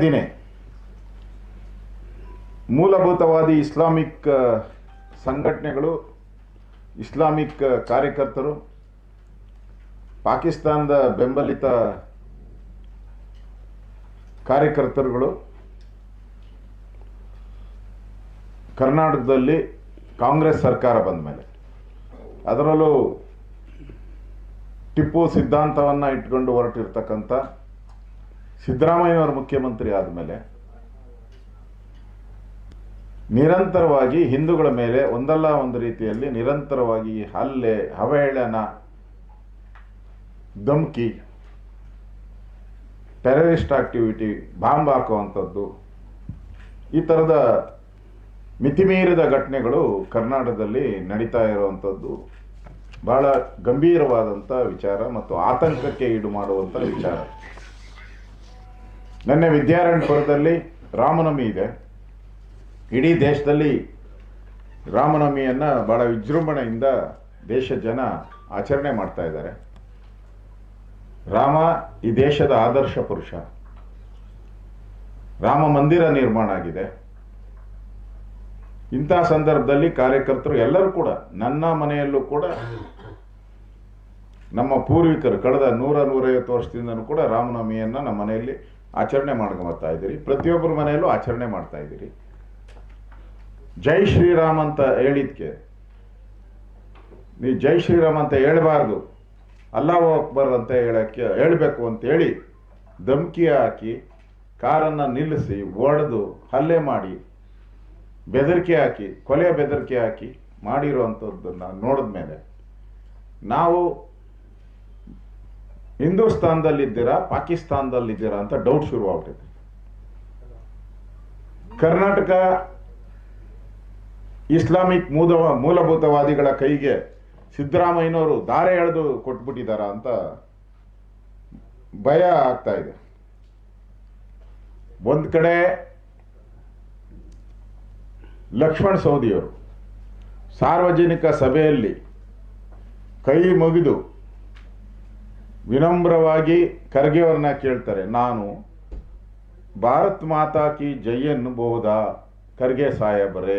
ದಿನೇ ಮೂಲಭೂತವಾದಿ ಇಸ್ಲಾಮಿಕ್ ಸಂಘಟನೆಗಳು, ಇಸ್ಲಾಮಿಕ್ ಕಾರ್ಯಕರ್ತರು, ಪಾಕಿಸ್ತಾನದ ಬೆಂಬಲಿತ ಕಾರ್ಯಕರ್ತರುಗಳು ಕರ್ನಾಟಕದಲ್ಲಿ ಕಾಂಗ್ರೆಸ್ ಸರ್ಕಾರ ಬಂದ ಮೇಲೆ, ಅದರಲ್ಲೂ ಟಿಪ್ಪು ಸಿದ್ಧಾಂತವನ್ನು ಇಟ್ಕೊಂಡು ಹೊರಟಿರ್ತಕ್ಕಂಥ ಸಿದ್ದರಾಮಯ್ಯನವರು ಮುಖ್ಯಮಂತ್ರಿ ಆದಮೇಲೆ ನಿರಂತರವಾಗಿ ಹಿಂದೂಗಳ ಮೇಲೆ ಒಂದಲ್ಲ ಒಂದು ರೀತಿಯಲ್ಲಿ ನಿರಂತರವಾಗಿ ಹಲ್ಲೆ, ಅವಹೇಳನ, ಧಮಕಿ, ಟೆರರಿಸ್ಟ್ ಆಕ್ಟಿವಿಟಿ, ಬಾಂಬ್ ಹಾಕುವಂಥದ್ದು, ಈ ಥರದ ಮಿತಿಮೀರಿದ ಘಟನೆಗಳು ಕರ್ನಾಟಕದಲ್ಲಿ ನಡೀತಾ ಇರುವಂಥದ್ದು ಬಹಳ ಗಂಭೀರವಾದಂಥ ವಿಚಾರ ಮತ್ತು ಆತಂಕಕ್ಕೆ ಈಡು ಮಾಡುವಂಥ ವಿಚಾರ. ನಿನ್ನೆ ವಿದ್ಯಾರಣ್ಯಪುರದಲ್ಲಿ ರಾಮನವಮಿ ಇದೆ. ಇಡೀ ದೇಶದಲ್ಲಿ ರಾಮನವಮಿಯನ್ನು ಬಹಳ ವಿಜೃಂಭಣೆಯಿಂದ ಜನ ಆಚರಣೆ ಮಾಡ್ತಾ ಇದ್ದಾರೆ. ರಾಮ ಈ ದೇಶದ ಆದರ್ಶ ಪುರುಷ. ರಾಮ ಮಂದಿರ ನಿರ್ಮಾಣ ಆಗಿದೆ. ಇಂಥ ಸಂದರ್ಭದಲ್ಲಿ ಕಾರ್ಯಕರ್ತರು ಎಲ್ಲರೂ ಕೂಡ, ನನ್ನ ಮನೆಯಲ್ಲೂ ಕೂಡ ನಮ್ಮ ಪೂರ್ವಿಕರು ಕಳೆದ 100-150 ವರ್ಷದಿಂದನೂ ಕೂಡ ರಾಮನವಮಿಯನ್ನು ನಮ್ಮ ಮನೆಯಲ್ಲಿ ಆಚರಣೆ ಮಾಡ್ಕೊಂಬರ್ತಾ ಇದ್ದೀರಿ. ಪ್ರತಿಯೊಬ್ಬರ ಮನೆಯಲ್ಲೂ ಆಚರಣೆ ಮಾಡ್ತಾ ಇದ್ದೀರಿ. ಜೈ ಶ್ರೀರಾಮ್ ಅಂತ ಹೇಳಿದ್ಕೆ ನೀವು ಜೈ ಶ್ರೀರಾಮ್ ಅಂತ ಹೇಳಬಾರ್ದು, ಅಲ್ಲಾಹು ಅಕ್ಬರ್ ಅಂತ ಹೇಳಬೇಕು ಅಂತ ಹೇಳಿ ಧಮಕಿ ಹಾಕಿ, ಕಾರನ್ನು ನಿಲ್ಲಿಸಿ, ಒಡೆದು, ಹಲ್ಲೆ ಮಾಡಿ, ಬೆದರಿಕೆ ಹಾಕಿ, ಕೊಲೆ ಬೆದರಿಕೆ ಹಾಕಿ ಮಾಡಿರುವಂಥದ್ದನ್ನು ನೋಡಿದ ಮೇಲೆ ನಾವು ಹಿಂದೂಸ್ತಾನದಲ್ಲಿದ್ದೀರಾ ಪಾಕಿಸ್ತಾನದಲ್ಲಿದ್ದೀರಾ ಅಂತ ಡೌಟ್ ಶುರುವಾಗ್ಬಿಟ್ಟಿದೆ. ಕರ್ನಾಟಕ ಇಸ್ಲಾಮಿಕ್ ಮೂಲಭೂತವಾದಿಗಳ ಕೈಗೆ ಸಿದ್ದರಾಮಯ್ಯನವರು ದಾರೆ ಎಳೆದು ಕೊಟ್ಬಿಟ್ಟಿದಾರ ಅಂತ ಭಯ ಆಗ್ತಾ ಇದೆ. ಒಂದು ಕಡೆ ಲಕ್ಷ್ಮಣ್ ಸವದಿಯವರು ಸಾರ್ವಜನಿಕ ಸಭೆಯಲ್ಲಿ ಕೈ ಮುಗಿದು ವಿನಮ್ರವಾಗಿ ಖರ್ಗೆ ಅವ್ರನ್ನ ಕೇಳ್ತಾರೆ, ನಾನು ಭಾರತ್ ಮಾತಾ ಕಿ ಜೈ ಅನ್ನಬಹುದಾ ಖರ್ಗೆ ಸಾಹೇಬರೇ,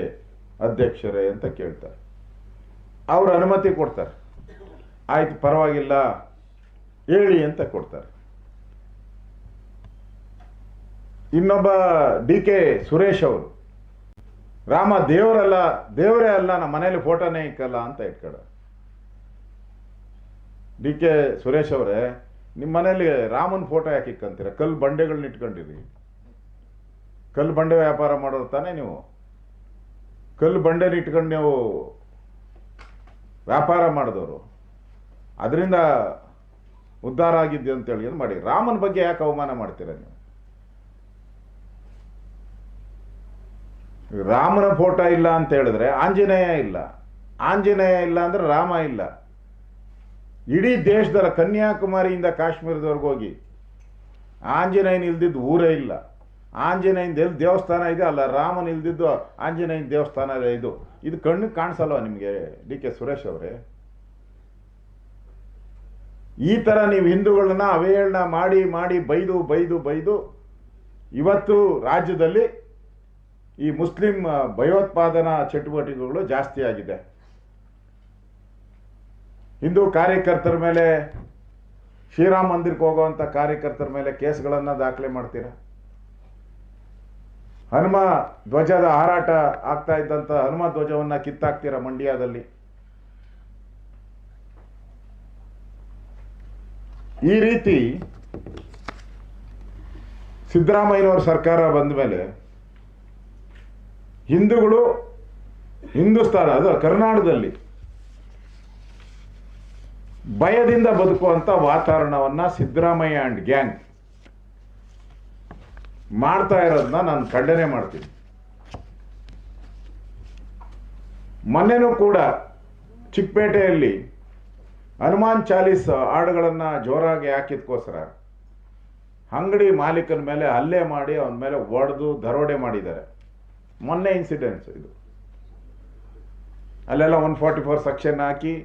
ಅಧ್ಯಕ್ಷರೇ ಅಂತ ಕೇಳ್ತಾರೆ. ಅವರು ಅನುಮತಿ ಕೊಡ್ತಾರೆ. ಆಯ್ತು, ಪರವಾಗಿಲ್ಲ ಹೇಳಿ ಅಂತ ಕೊಡ್ತಾರೆ. ಇನ್ನೊಬ್ಬ DK ಸುರೇಶ್ ಅವರು, ರಾಮ ದೇವರೇ ಅಲ್ಲ, ನಮ್ಮ ಮನೇಲಿ ಫೋಟೋನೇ ಇಕ್ಕಲ್ಲ ಅಂತ ಇಟ್ಕೊಳ. DK ಸುರೇಶ್ ಅವರೇ, ನಿಮ್ಮ ಮನೇಲಿ ರಾಮನ ಫೋಟೋ ಯಾಕೆ ಇಕ್ಕಂತೀರ? ಕಲ್ಲು ಬಂಡೆಗಳನ್ನ ಇಟ್ಕೊಂಡಿರಿ. ಕಲ್ಲು ಬಂಡೆ ವ್ಯಾಪಾರ ಮಾಡೋರು ತಾನೇ ನೀವು. ಕಲ್ಲು ಬಂಡೆನ ಇಟ್ಕೊಂಡು ನೀವು ವ್ಯಾಪಾರ ಮಾಡಿದವರು, ಅದರಿಂದ ಉದ್ಧಾರ ಆಗಿದ್ದೆ ಅಂತೇಳಿ ಏನು ಮಾಡಿ, ರಾಮನ ಬಗ್ಗೆ ಯಾಕೆ ಅವಮಾನ ಮಾಡ್ತೀರ ನೀವು? ರಾಮನ ಫೋಟೋ ಇಲ್ಲ ಅಂತ ಹೇಳಿದ್ರೆ ಆಂಜನೇಯ ಇಲ್ಲ, ಆಂಜನೇಯ ಇಲ್ಲ ಅಂದ್ರೆ ರಾಮ ಇಲ್ಲ. ಇಡೀ ದೇಶದ ಕನ್ಯಾಕುಮಾರಿಯಿಂದ ಕಾಶ್ಮೀರದವರೆಗೆ ಹೋಗಿ ಆಂಜನೇಯನ ಇಲ್ದಿದ್ದು ಊರೇ ಇಲ್ಲ. ಆಂಜನೇಯನ ಎಲ್ಲಿ ದೇವಸ್ಥಾನ ಇದೆ ಅಲ್ಲ, ರಾಮನ ಇಲ್ದಿದ್ದು ಆಂಜನೇಯನ ದೇವಸ್ಥಾನ ಇದು ಕಣ್ಣಿಗೆ ಕಾಣಿಸಲ್ವ ನಿಮಗೆ DK ಸುರೇಶ್ ಅವರೇ? ಈ ಥರ ನೀವು ಹಿಂದೂಗಳನ್ನ ಅವಹೇಳನ ಮಾಡಿ ಮಾಡಿ ಬೈದು ಇವತ್ತು ರಾಜ್ಯದಲ್ಲಿ ಈ ಮುಸ್ಲಿಂ ಭಯೋತ್ಪಾದನಾ ಚಟುವಟಿಕೆಗಳು ಜಾಸ್ತಿ ಆಗಿದೆ. ಹಿಂದೂ ಕಾರ್ಯಕರ್ತರ ಮೇಲೆ, ಶ್ರೀರಾಮ್ ಮಂದಿರಕ್ಕೆ ಹೋಗುವಂಥ ಕಾರ್ಯಕರ್ತರ ಮೇಲೆ ಕೇಸ್ಗಳನ್ನು ದಾಖಲೆ ಮಾಡ್ತೀರಾ. ಹನುಮ ಧ್ವಜದ ಹಾರಾಟ ಆಗ್ತಾ ಇದ್ದಂಥ ಹನುಮ ಧ್ವಜವನ್ನು ಕಿತ್ತಾಕ್ತೀರಾ ಮಂಡ್ಯದಲ್ಲಿ. ಈ ರೀತಿ ಸಿದ್ದರಾಮಯ್ಯನವರ ಸರ್ಕಾರ ಬಂದ ಮೇಲೆ ಹಿಂದೂಗಳು ಹಿಂದೂಸ್ತಾನ, ಅದು ಕರ್ನಾಟಕದಲ್ಲಿ ಭಯದಿಂದ ಬದುಕುವಂಥ ವಾತಾವರಣವನ್ನು ಸಿದ್ದರಾಮಯ್ಯ ಆ್ಯಂಡ್ ಗ್ಯಾಂಗ್ ಮಾಡ್ತಾ ಇರೋದನ್ನ ನಾನು ಖಂಡನೆ ಮಾಡ್ತೀನಿ. ಮೊನ್ನೆನೂ ಕೂಡ ಚಿಕ್ಕಪೇಟೆಯಲ್ಲಿ ಹನುಮಾನ್ ಚಾಲೀಸ್ ಹಾಡುಗಳನ್ನು ಜೋರಾಗಿ ಹಾಕಿದ್ಕೋಸ್ಕರ ಅಂಗಡಿ ಮಾಲೀಕನ ಮೇಲೆ ಹಲ್ಲೆ ಮಾಡಿ ಅವನ ಮೇಲೆ ಒಡೆದು ದರೋಡೆ ಮಾಡಿದ್ದಾರೆ. ಮೊನ್ನೆ ಇನ್ಸಿಡೆಂಟ್ಸ್ ಇದು. ಅಲ್ಲೆಲ್ಲ 144 ಸೆಕ್ಷನ್ ಹಾಕಿ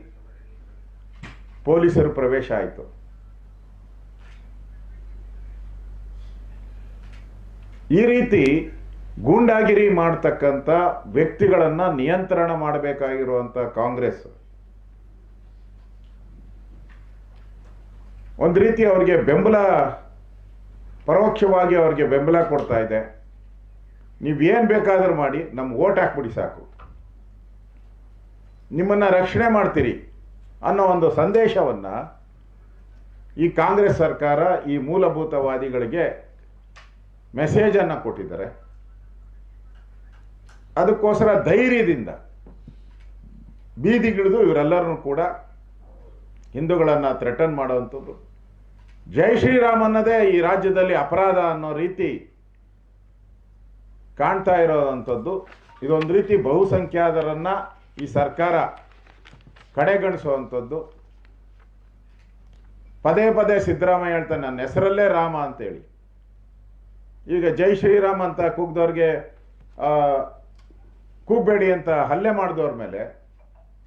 ಪೊಲೀಸರು ಪ್ರವೇಶ ಆಯಿತು. ಈ ರೀತಿ ಗೂಂಡಾಗಿರಿ ಮಾಡ್ತಕ್ಕಂಥ ವ್ಯಕ್ತಿಗಳನ್ನು ನಿಯಂತ್ರಣ ಮಾಡಬೇಕಾಗಿರುವಂಥ ಕಾಂಗ್ರೆಸ್ ಒಂದು ರೀತಿ ಅವರಿಗೆ ಬೆಂಬಲ, ಪರೋಕ್ಷವಾಗಿ ಅವರಿಗೆ ಬೆಂಬಲ ಕೊಡ್ತಾ ಇದೆ. ನೀವೇನು ಬೇಕಾದರೂ ಮಾಡಿ, ನಮ್ಮ ಓಟ್ ಹಾಕ್ಬಿಡಿ ಸಾಕು, ನಿಮ್ಮನ್ನು ರಕ್ಷಣೆ ಮಾಡ್ತೀರಿ ಅನ್ನೋ ಒಂದು ಸಂದೇಶವನ್ನು ಈ ಕಾಂಗ್ರೆಸ್ ಸರ್ಕಾರ ಈ ಮೂಲಭೂತವಾದಿಗಳಿಗೆ ಮೆಸೇಜನ್ನು ಕೊಟ್ಟಿದ್ದಾರೆ. ಅದಕ್ಕೋಸ್ಕರ ಧೈರ್ಯದಿಂದ ಬೀದಿಗಿಳಿದು ಇವರೆಲ್ಲರೂ ಕೂಡ ಹಿಂದೂಗಳನ್ನು ಥ್ರೆಟನ್ ಮಾಡುವಂಥದ್ದು, ಜೈ ಶ್ರೀರಾಮ್ ಅನ್ನೋದೇ ಈ ರಾಜ್ಯದಲ್ಲಿ ಅಪರಾಧ ಅನ್ನೋ ರೀತಿ ಕಾಣ್ತಾ ಇರೋವಂಥದ್ದು. ಇದೊಂದು ರೀತಿ ಬಹುಸಂಖ್ಯಾತರನ್ನು ಈ ಸರ್ಕಾರ ಕಡೆಗಣಿಸುವಂಥದ್ದು. ಪದೇ ಪದೇ ಸಿದ್ದರಾಮಯ್ಯ ಹೇಳ್ತಾನೆ ನನ್ನ ಹೆಸರಲ್ಲೇ ರಾಮ ಅಂತೇಳಿ. ಈಗ ಜೈ ಶ್ರೀರಾಮ್ ಅಂತ ಕೂಗ್ದವ್ರಿಗೆ ಕೂಗಬೇಡಿ ಅಂತ ಹಲ್ಲೆ ಮಾಡಿದವ್ರ ಮೇಲೆ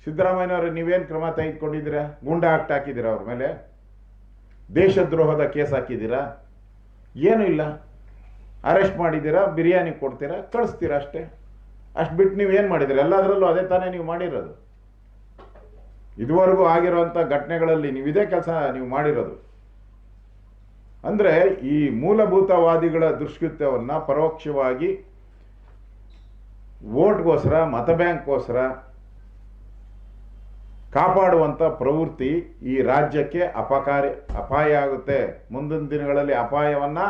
ಸಿದ್ದರಾಮಯ್ಯನವರು ನೀವೇನು ಕ್ರಮ ತೆಗೆದುಕೊಂಡಿದ್ದೀರಾ? ಗೂಂಡಾ ಆಕ್ಟ್ ಹಾಕಿದ್ದೀರಾ ಅವ್ರ ಮೇಲೆ? ದೇಶದ್ರೋಹದ ಕೇಸ್ ಹಾಕಿದ್ದೀರಾ? ಏನೂ ಇಲ್ಲ. ಅರೆಸ್ಟ್ ಮಾಡಿದ್ದೀರಾ, ಬಿರಿಯಾನಿ ಕೊಡ್ತೀರಾ, ಕಳಿಸ್ತೀರಾ ಅಷ್ಟೇ. ಅಷ್ಟು ಬಿಟ್ಟು ನೀವೇನು ಮಾಡಿದ್ದೀರಾ? ಎಲ್ಲದರಲ್ಲೂ ಅದೇ ತಾನೇ ನೀವು ಮಾಡಿರೋದು. ಇದುವರೆಗೂ ಆಗಿರೋಂಥ ಘಟನೆಗಳಲ್ಲಿ ನೀವು ಇದೇ ಕೆಲಸ ನೀವು ಮಾಡಿರೋದು. ಅಂದರೆ ಈ ಮೂಲಭೂತವಾದಿಗಳ ದುಷ್ಕೃತ್ಯವನ್ನು ಪರೋಕ್ಷವಾಗಿ ವೋಟ್ಗೋಸ್ಕರ, ಮತ ಬ್ಯಾಂಕ್ಗೋಸ್ಕರ ಕಾಪಾಡುವಂಥ ಪ್ರವೃತ್ತಿ ಈ ರಾಜ್ಯಕ್ಕೆ ಅಪಾಯ ಆಗುತ್ತೆ. ಮುಂದಿನ ದಿನಗಳಲ್ಲಿ ಅಪಾಯವನ್ನು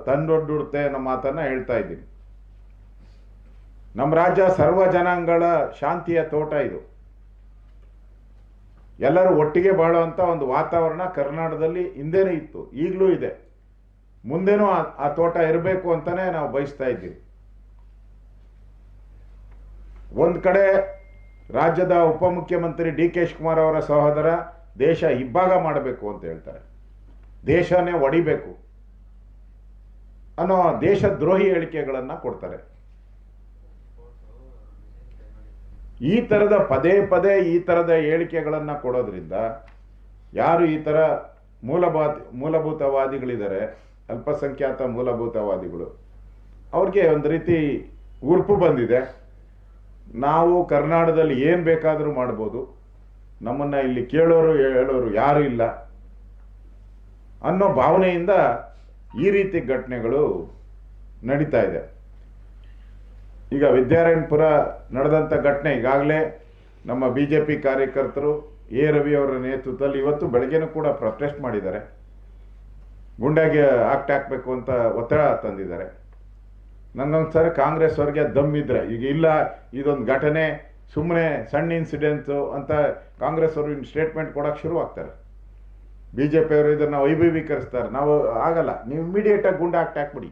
ತಂದೊಡ್ಡುತ್ತೆ ಅನ್ನೋ ಮಾತನ್ನು ಹೇಳ್ತಾ ಇದ್ದೀನಿ. ನಮ್ಮ ರಾಜ್ಯ ಸರ್ವ ಜನಾಂಗಗಳ ಶಾಂತಿಯ ತೋಟ ಇದು. ಎಲ್ಲರೂ ಒಟ್ಟಿಗೆ ಬಾಳುವಂಥ ಒಂದು ವಾತಾವರಣ ಕರ್ನಾಟಕದಲ್ಲಿ ಹಿಂದೆನೂ ಇತ್ತು, ಈಗಲೂ ಇದೆ, ಮುಂದೆನೂ ಆ ತೋಟ ಇರಬೇಕು ಅಂತಲೇ ನಾವು ಬಯಸ್ತಾ ಇದ್ದೀವಿ. ಒಂದು ಕಡೆ ರಾಜ್ಯದ ಉಪಮುಖ್ಯಮಂತ್ರಿ ಡಿ.ಕೆ. ಶಿವಕುಮಾರ್ ಅವರ ಸಹೋದರ ದೇಶ ಇಬ್ಬಾಗ ಮಾಡಬೇಕು ಅಂತ ಹೇಳ್ತಾರೆ, ದೇಶನೇ ಒಡಿಬೇಕು ಅನ್ನೋ ದೇಶದ್ರೋಹಿ ಹೇಳಿಕೆಗಳನ್ನು ಕೊಡ್ತಾರೆ. ಈ ಥರದ ಪದೇ ಪದೇ ಈ ಥರದ ಹೇಳಿಕೆಗಳನ್ನು ಕೊಡೋದ್ರಿಂದ ಯಾರು ಈ ಥರ ಮೂಲಭೂತವಾದಿಗಳಿದ್ದಾರೆ, ಅಲ್ಪಸಂಖ್ಯಾತ ಮೂಲಭೂತವಾದಿಗಳು, ಅವ್ರಿಗೆ ಒಂದು ರೀತಿ ಉರುಪು ಬಂದಿದೆ. ನಾವು ಕರ್ನಾಟಕದಲ್ಲಿ ಏನು ಬೇಕಾದರೂ ಮಾಡ್ಬೋದು, ನಮ್ಮನ್ನು ಇಲ್ಲಿ ಕೇಳೋರು ಹೇಳೋರು ಯಾರೂ ಇಲ್ಲ ಅನ್ನೋ ಭಾವನೆಯಿಂದ ಈ ರೀತಿ ಘಟನೆಗಳು ನಡೀತಾ ಇದೆ. ಈಗ ವಿದ್ಯಾರಣ್ಯಪುರ ನಡೆದಂಥ ಘಟನೆ ಈಗಾಗಲೇ ನಮ್ಮ BJP ಕಾರ್ಯಕರ್ತರು ಎ ರವಿ ಅವರ ನೇತೃತ್ವದಲ್ಲಿ ಇವತ್ತು ಬೆಳಗ್ಗೆನೂ ಕೂಡ ಪ್ರೊಟೆಸ್ಟ್ ಮಾಡಿದ್ದಾರೆ. ಗುಂಡಾಗಿ ಆಕ್ಟ್ ಹಾಕಬೇಕು ಅಂತ ಒತ್ತಡ ತಂದಿದ್ದಾರೆ. ನನಗೊಂದ್ಸರಿ ಕಾಂಗ್ರೆಸ್ ಅವ್ರಿಗೆ ದಮ್ಮಿದ್ರೆ, ಈಗ ಇಲ್ಲ ಇದೊಂದು ಘಟನೆ ಸುಮ್ಮನೆ ಸಣ್ಣ ಇನ್ಸಿಡೆನ್ಸು ಅಂತ ಕಾಂಗ್ರೆಸ್ ಅವರು ಇನ್ನು ಸ್ಟೇಟ್ಮೆಂಟ್ ಕೊಡೋಕ್ಕೆ ಶುರು ಆಗ್ತಾರೆ. BJP ಅವರು ಇದನ್ನು ವೈಭವೀಕರಿಸ್ತಾರೆ. ನಾವು ಆಗಲ್ಲ, ನೀವು ಇಮಿಡಿಯೇಟಾಗಿ ಗುಂಡಾ ಆಕ್ಟ್ ಹಾಕ್ಬಿಡಿ,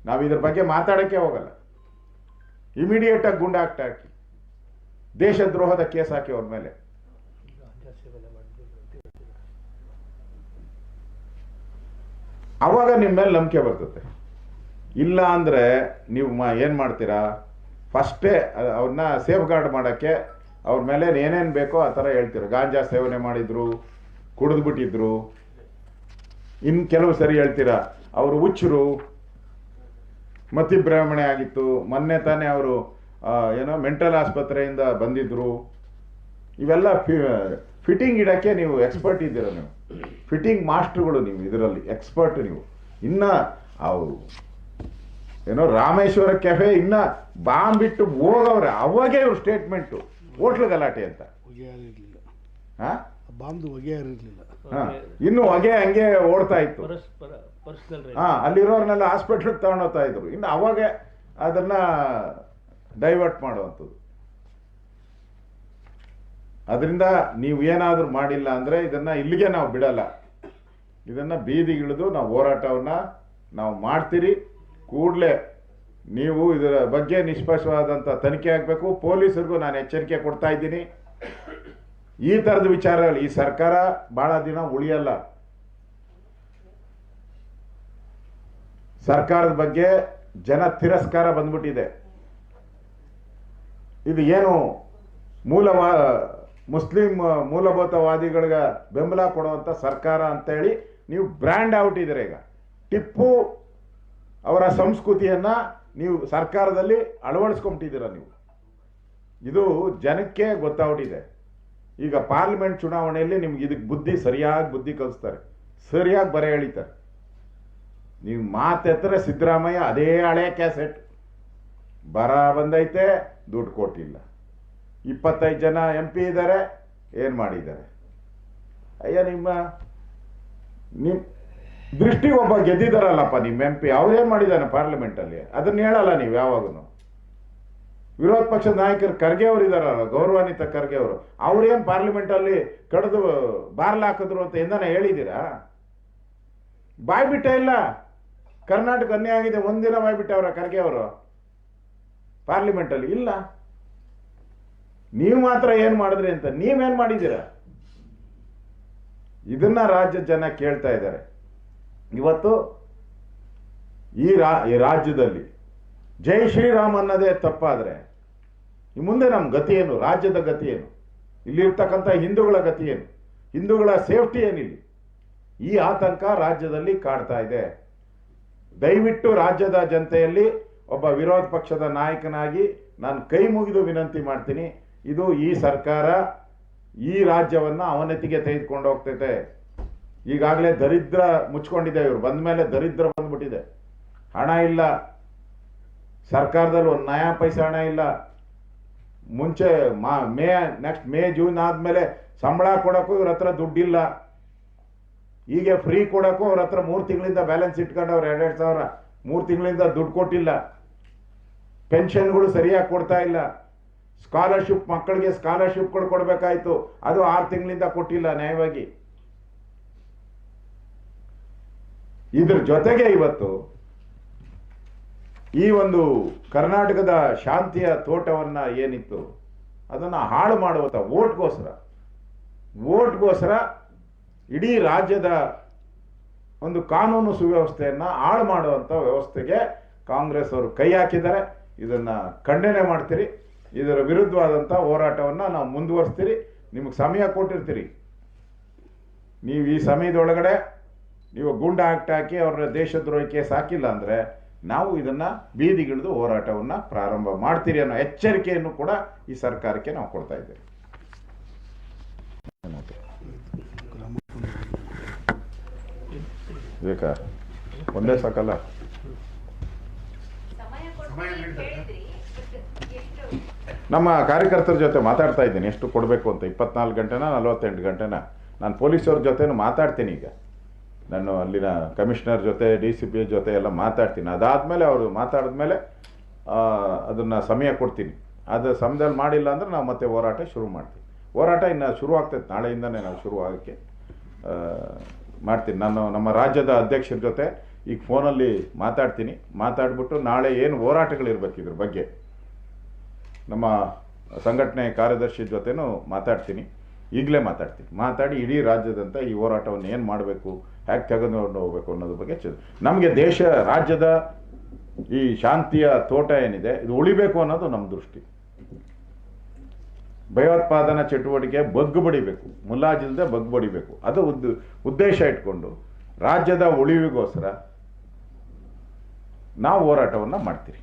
ನಾವು ಇದ್ರ ಬಗ್ಗೆ ಮಾತಾಡೋಕ್ಕೆ ಹೋಗಲ್ಲ, ಇಮಿಡಿಯೇಟಾಗಿ ಗುಂಡಾ ಆಕ್ಟ್ ಹಾಕಿ, ದೇಶದ್ರೋಹದ ಕೇಸ್ ಹಾಕಿ ಅವ್ರ ಮೇಲೆ. ಆವಾಗ ನಿಮ್ಮ ಮೇಲೆ ನಂಬಿಕೆ ಬರ್ತದೆ. ಇಲ್ಲ ಅಂದರೆ ನೀವು ಏನು ಮಾಡ್ತೀರಾ, ಫಸ್ಟೇ ಅವ್ರನ್ನ ಸೇಫ್ ಗಾರ್ಡ್ ಮಾಡೋಕ್ಕೆ ಅವ್ರ ಮೇಲೆ ಏನೇನು ಬೇಕೋ ಆ ಥರ ಹೇಳ್ತೀರ. ಗಾಂಜಾ ಸೇವನೆ ಮಾಡಿದ್ರು, ಕುಡಿದ್ಬಿಟ್ಟಿದ್ರು, ಇನ್ನು ಕೆಲವು ಸರಿ ಹೇಳ್ತೀರಾ ಅವರು ಹುಚ್ಚರು, ಮತಿಭ್ರಮಣೆ ಆಗಿತ್ತು, ಮೊನ್ನೆ ತಾನೇ ಅವರು ಏನೋ ಮೆಂಟಲ್ ಆಸ್ಪತ್ರೆಯಿಂದ ಬಂದಿದ್ರು. ಇವೆಲ್ಲ ಫಿಟ್ಟಿಂಗ್ ಇಡೋಕ್ಕೆ ನೀವು ಎಕ್ಸ್ಪರ್ಟ್ ಇದ್ದೀರ, ನೀವು ಫಿಟ್ಟಿಂಗ್ ಮಾಸ್ಟ್ರುಗಳು, ನೀವು ಇದರಲ್ಲಿ ಎಕ್ಸ್ಪರ್ಟ್. ನೀವು ಇನ್ನು ಅವರು ಏನೋ ರಾಮೇಶ್ವರ ಕೆಫೆ ಇನ್ನು ಬಾಂಬ್ ಬಿಟ್ಟು ಹೋಗವ್ರೆ, ಅವಾಗೇ ಇವ್ರ ಸ್ಟೇಟ್ಮೆಂಟು ಹೋಟ್ಲು ಗಲಾಟೆ ಅಂತ. ಹಾಂ, ಬಾಂಬ್ದು ಹೊಗೆ ಇರಲಿಲ್ಲ. ಹಾಂ, ಇನ್ನು ಹೊಗೆ ಹಂಗೆ ಓಡ್ತಾ ಇತ್ತು. ಹಾಂ, ಅಲ್ಲಿರೋರ್ನೆಲ್ಲ ಹಾಸ್ಪಿಟ್ಲಿಗೆ ತಗೊಂಡೋಗ್ತಾ ಇದ್ರು. ಇನ್ನು ಅವಾಗ ಅದನ್ನು ಡೈವರ್ಟ್ ಮಾಡುವಂಥದ್ದು. ಅದರಿಂದ ನೀವು ಏನಾದರೂ ಮಾಡಿಲ್ಲ ಅಂದರೆ ಇದನ್ನು ಇಲ್ಲಿಗೆ ನಾವು ಬಿಡಲ್ಲ, ಇದನ್ನು ಬೀದಿಗಿಳಿದು ನಾವು ಹೋರಾಟವನ್ನು ನಾವು ಮಾಡ್ತೀರಿ. ಕೂಡಲೇ ನೀವು ಇದರ ಬಗ್ಗೆ ನಿಷ್ಪಕ್ಷವಾದಂಥ ತನಿಖೆ ಆಗಬೇಕು. ಪೊಲೀಸರಿಗೂ ನಾನು ಎಚ್ಚರಿಕೆ ಕೊಡ್ತಾ ಇದ್ದೀನಿ. ಈ ಥರದ ವಿಚಾರಗಳು ಈ ಸರ್ಕಾರ ಭಾಳ ದಿನ ಉಳಿಯಲ್ಲ. ಸರ್ಕಾರದ ಬಗ್ಗೆ ಜನ ತಿರಸ್ಕಾರ ಬಂದ್ಬಿಟ್ಟಿದೆ. ಇದು ಏನು ಮುಸ್ಲಿಂ ಮೂಲಭೂತವಾದಿಗಳಿಗೆ ಬೆಂಬಲ ಕೊಡುವಂಥ ಸರ್ಕಾರ ಅಂತೇಳಿ ನೀವು ಬ್ರ್ಯಾಂಡ್ ಔಟ್ ಇದ್ದೀರ. ಈಗ ಟಿಪ್ಪು ಅವರ ಸಂಸ್ಕೃತಿಯನ್ನ ನೀವು ಸರ್ಕಾರದಲ್ಲಿ ಅಳವಡಿಸ್ಕೊಂಬಿಟ್ಟಿದ್ದೀರ ನೀವು. ಇದು ಜನಕ್ಕೆ ಗೊತ್ತಾಗ್ಬಿಟ್ಟಿದೆ. ಈಗ ಪಾರ್ಲಿಮೆಂಟ್ ಚುನಾವಣೆಯಲ್ಲಿ ನಿಮ್ಗೆ ಇದಕ್ಕೆ ಸರಿಯಾಗಿ ಬುದ್ಧಿ ಕಲಿಸ್ತಾರೆ, ಸರಿಯಾಗಿ ಬರೆ ಎಳಿತಾರೆ. ನೀವು ಮಾತೆತ್ತರೆ ಸಿದ್ದರಾಮಯ್ಯ ಅದೇ ಹಳೆ ಕ್ಯಾಸೆಟ್, ಬರ ಬಂದೈತೆ, ದುಡ್ಡು ಕೊಟ್ಟಿಲ್ಲ, 25 ಜನ MP ಇದ್ದಾರೆ, ಏನು ಮಾಡಿದ್ದಾರೆ? ಅಯ್ಯ, ನಿಮ್ಮ ದೃಷ್ಟಿ ಒಬ್ಬ ಗೆದ್ದಿದ್ದಾರಲ್ಲಪ್ಪ ನಿಮ್ಮ MP, ಅವ್ರೇನು ಮಾಡಿದ್ದಾನೆ ಪಾರ್ಲಿಮೆಂಟಲ್ಲಿ? ಅದನ್ನ ಹೇಳಲ್ಲ ನೀವು ಯಾವಾಗೂ. ವಿರೋಧ ಪಕ್ಷದ ನಾಯಕರು ಖರ್ಗೆ ಅವರು ಇದ್ದಾರಲ್ಲ, ಗೌರವಾನ್ವಿತ ಖರ್ಗೆ ಅವರು, ಅವ್ರೇನು ಪಾರ್ಲಿಮೆಂಟಲ್ಲಿ ಕಡಿದು ಬಾರ್ಲಾಕಿದ್ರು ಅಂತ ಎಂದನೇ ಹೇಳಿದ್ದೀರಾ? ಬಾಯ್ಬಿಟ್ಟ ಇಲ್ಲ. ಕರ್ನಾಟಕ ಅನ್ಯಾಯ ಆಗಿದೆ, ಒಂದಿನ ಬಾಯ್ಬಿಟ್ಟವರ ಖರ್ಗೆ ಅವರು ಪಾರ್ಲಿಮೆಂಟಲ್ಲಿ? ಇಲ್ಲ. ನೀವು ಮಾತ್ರ ಏನು ಮಾಡಿದ್ರಿ ಅಂತ ನೀವೇನು ಮಾಡಿದ್ದೀರಾ? ಇದನ್ನ ರಾಜ್ಯದ ಜನ ಕೇಳ್ತಾ ಇದ್ದಾರೆ. ಇವತ್ತು ಈ ರಾಜ್ಯದಲ್ಲಿ ಜೈ ಶ್ರೀರಾಮ್ ಅನ್ನೋದೇ ತಪ್ಪಾದರೆ ಮುಂದೆ ನಮ್ಮ ಗತಿ ಏನು? ರಾಜ್ಯದ ಗತಿ ಏನು? ಇಲ್ಲಿರ್ತಕ್ಕಂಥ ಹಿಂದೂಗಳ ಗತಿ ಏನು? ಹಿಂದೂಗಳ ಸೇಫ್ಟಿ ಏನಿಲ್ಲಿ? ಈ ಆತಂಕ ರಾಜ್ಯದಲ್ಲಿ ಕಾಡ್ತಾ ಇದೆ. ದಯವಿಟ್ಟು ರಾಜ್ಯದ ಜನತೆಯಲ್ಲಿ ಒಬ್ಬ ವಿರೋಧ ಪಕ್ಷದ ನಾಯಕನಾಗಿ ನಾನು ಕೈ ಮುಗಿದು ವಿನಂತಿ ಮಾಡ್ತೀನಿ. ಇದು ಈ ಸರ್ಕಾರ ಈ ರಾಜ್ಯವನ್ನ ಅವನತಿಗೆ ತೆಗೆದುಕೊಂಡು ಹೋಗ್ತೈತೆ. ಈಗಾಗಲೇ ದರಿದ್ರ ಮುಚ್ಕೊಂಡಿದೆ. ಇವರು ಬಂದ ಮೇಲೆ ದರಿದ್ರ ಬಂದ್ಬಿಟ್ಟಿದೆ. ಹಣ ಇಲ್ಲ ಸರ್ಕಾರದಲ್ಲಿ, ಒಂದು ನಯಾ ಪೈಸೆ ಹಣ ಇಲ್ಲ. ಮುಂಚೆ ನೆಕ್ಸ್ಟ್ ಮೇ ಜೂನ್ ಆದ್ಮೇಲೆ ಸಂಬಳ ಕೊಡೋಕ್ಕೂ ಇವ್ರ ಹತ್ರ ದುಡ್ಡಿಲ್ಲ. ಹೀಗೆ ಫ್ರೀ ಕೊಡೋಕ್ಕೂ ಅವ್ರ ಹತ್ರ 3 ತಿಂಗಳಿಂದ ಬ್ಯಾಲೆನ್ಸ್ ಇಟ್ಕೊಂಡವ್ರು 2,000 3 ತಿಂಗಳಿಂದ ದುಡ್ಡು ಕೊಟ್ಟಿಲ್ಲ. ಪೆನ್ಷನ್ಗಳು ಸರಿಯಾಗಿ ಕೊಡ್ತಾ ಇಲ್ಲ. ಸ್ಕಾಲರ್ಶಿಪ್, ಮಕ್ಕಳಿಗೆ ಸ್ಕಾಲರ್ಶಿಪ್ಗಳು ಕೊಡಬೇಕಾಯ್ತು, ಅದು 6 ತಿಂಗಳಿಂದ ಕೊಟ್ಟಿಲ್ಲ ನ್ಯಾಯವಾಗಿ. ಇದ್ರ ಜೊತೆಗೆ ಇವತ್ತು ಈ ಒಂದು ಕರ್ನಾಟಕದ ಶಾಂತಿಯ ತೋಟವನ್ನ ಏನಿತ್ತು ಅದನ್ನ ಹಾಳು ಮಾಡುವಂತ ಓಟ್ಗೋಸ್ಕರ ಇಡೀ ರಾಜ್ಯದ ಒಂದು ಕಾನೂನು ಸುವ್ಯವಸ್ಥೆಯನ್ನ ಹಾಳು ಮಾಡುವಂತ ವ್ಯವಸ್ಥೆಗೆ ಕಾಂಗ್ರೆಸ್ ಅವರು ಕೈ ಹಾಕಿದ್ದಾರೆ. ಇದನ್ನ ಖಂಡನೆ ಮಾಡ್ತೀರಿ. ಇದರ ವಿರುದ್ಧವಾದಂಥ ಹೋರಾಟವನ್ನ ನಾವು ಮುಂದುವರಿಸ್ತೀರಿ. ನಿಮಗೆ ಸಮಯ ಕೊಟ್ಟಿರ್ತೀರಿ. ನೀವು ಈ ಸಮಯದೊಳಗಡೆ ನೀವು ಗೂಂಡ ಆಕ್ಟ್ ಹಾಕಿ ಅವರ ದೇಶದ್ರೋಹಿ ಕೇಸ್ ಹಾಕಿಲ್ಲ ಅಂದರೆ ನಾವು ಇದನ್ನ ಬೀದಿಗಿಳಿದು ಹೋರಾಟವನ್ನ ಪ್ರಾರಂಭ ಮಾಡ್ತೀರಿ ಅನ್ನೋ ಎಚ್ಚರಿಕೆಯನ್ನು ಕೂಡ ಈ ಸರ್ಕಾರಕ್ಕೆ ನಾವು ಕೊಡ್ತಾ ಇದ್ದೇವೆ. ಬೇಕಾ ಒಂದೇ ಸಾಕಲ್ಲ. ನಮ್ಮ ಕಾರ್ಯಕರ್ತರ ಜೊತೆ ಮಾತಾಡ್ತಾ ಇದ್ದೀನಿ ಎಷ್ಟು ಕೊಡಬೇಕು ಅಂತ. 24 ಗಂಟೆನಾ 48 ಗಂಟೆನಾ ನಾನು ಪೊಲೀಸವ್ರ ಜೊತೆನೂ ಮಾತಾಡ್ತೀನಿ. ಈಗ ನಾನು ಅಲ್ಲಿನ ಕಮಿಷನರ್ ಜೊತೆ DCP ಜೊತೆ ಎಲ್ಲ ಮಾತಾಡ್ತೀನಿ. ಅದಾದಮೇಲೆ ಅವರು ಮಾತಾಡಿದ್ಮೇಲೆ ಅದನ್ನು ಸಮಯ ಕೊಡ್ತೀನಿ. ಅದು ಸಮಯದಲ್ಲಿ ಮಾಡಿಲ್ಲ ಅಂದರೆ ನಾವು ಮತ್ತೆ ಹೋರಾಟ ಶುರು ಮಾಡ್ತೀವಿ. ಹೋರಾಟ ಇನ್ನು ಶುರು ಆಗ್ತೈತೆ, ನಾಳೆಯಿಂದನೇ ನಾವು ಶುರು ಆಗೋಕ್ಕೆ ಮಾಡ್ತೀನಿ. ನಾನು ನಮ್ಮ ರಾಜ್ಯದ ಅಧ್ಯಕ್ಷರ ಜೊತೆ ಈಗ ಫೋನಲ್ಲಿ ಮಾತಾಡ್ತೀನಿ. ಮಾತಾಡ್ಬಿಟ್ಟು ನಾಳೆ ಏನು ಹೋರಾಟಗಳಿರ್ಬೇಕು ಇದ್ರ ಬಗ್ಗೆ ನಮ್ಮ ಸಂಘಟನೆ ಕಾರ್ಯದರ್ಶಿ ಜೊತೆನೂ ಮಾತಾಡ್ತೀನಿ. ಈಗಲೇ ಮಾತಾಡಿ ಇಡೀ ರಾಜ್ಯದಂತ ಈ ಹೋರಾಟವನ್ನು ಏನು ಮಾಡಬೇಕು, ಹೇಗೆ ತೆಗೆದುಕೊಂಡು ಹೋಗಬೇಕು ಅನ್ನೋದ್ರ ಬಗ್ಗೆ ನಮಗೆ ದೇಶ ರಾಜ್ಯದ ಈ ಶಾಂತಿಯ ತೋಟ ಏನಿದೆ ಇದು ಉಳಿಬೇಕು ಅನ್ನೋದು ನಮ್ಮ ದೃಷ್ಟಿ. ಭಯೋತ್ಪಾದನಾ ಚಟುವಟಿಕೆ ಬಗ್ಗು ಬಡಿಬೇಕು, ಮುಲಾಜಿಲ್ಲದೆ ಬಗ್ಗು ಬಡಿಬೇಕು. ಅದು ಉದ್ದೇಶ ಇಟ್ಕೊಂಡು ರಾಜ್ಯದ ಉಳಿವಿಗೋಸ್ಕರ ನಾವು ಹೋರಾಟವನ್ನು ಮಾಡ್ತೀರಿ.